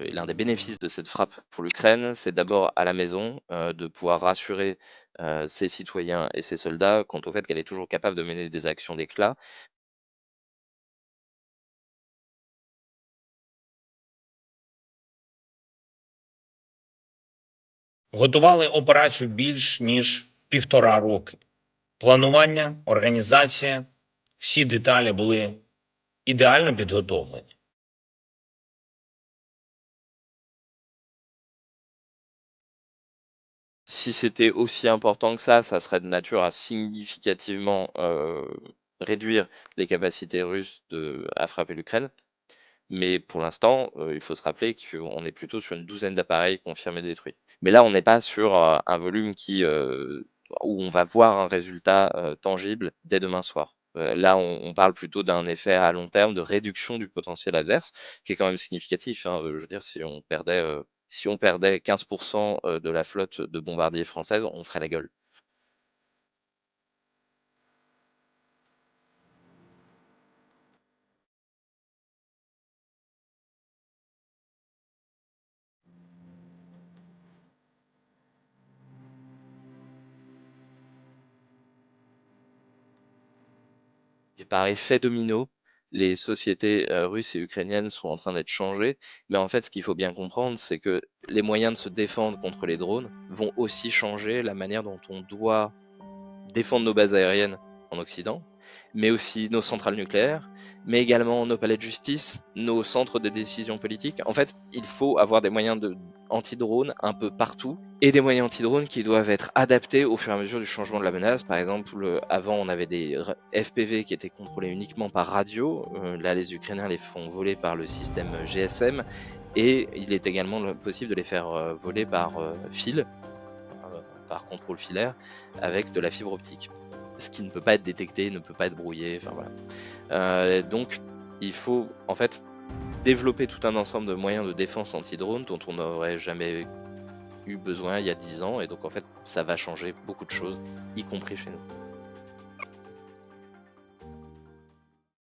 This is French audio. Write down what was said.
et l'un des bénéfices de cette frappe pour l'Ukraine, c'est d'abord à la maison de pouvoir rassurer ses citoyens et ses soldats quant au fait qu'elle est toujours capable de mener des actions d'éclat. Готували операцію більш ніж 1,5 роки. Планування, організація, всі деталі були ідеально підготовлені. Si c'était aussi important que ça serait de nature à significativement réduire les capacités russes à frapper l'Ukraine. Mais pour l'instant, il faut se rappeler qu'on est plutôt sur une douzaine d'appareils confirmés détruits. Mais là, on n'est pas sur un volume où on va voir un résultat tangible dès demain soir. Là, on parle plutôt d'un effet à long terme de réduction du potentiel adverse, qui est quand même significatif, hein. Je veux dire, si on perdait 15% de la flotte de bombardiers française, on ferait la gueule. Et par effet domino, les sociétés russes et ukrainiennes sont en train d'être changées. Mais en fait, ce qu'il faut bien comprendre, c'est que les moyens de se défendre contre les drones vont aussi changer la manière dont on doit défendre nos bases aériennes en Occident, mais aussi nos centrales nucléaires, mais également nos palais de justice, nos centres de décision politique. En fait, il faut avoir des moyens anti-drones un peu partout, et des moyens anti-drones qui doivent être adaptés au fur et à mesure du changement de la menace. Par exemple, avant, on avait des FPV qui étaient contrôlés uniquement par radio. Là, les Ukrainiens les font voler par le système GSM, et il est également possible de les faire voler par fil, par contrôle filaire, avec de la fibre optique. Ce qui ne peut pas être détecté, ne peut pas être brouillé, enfin voilà. Donc, il faut en fait développer tout un ensemble de moyens de défense anti-drone dont on n'aurait jamais eu besoin il y a 10 ans, et donc en fait, ça va changer beaucoup de choses, y compris chez nous.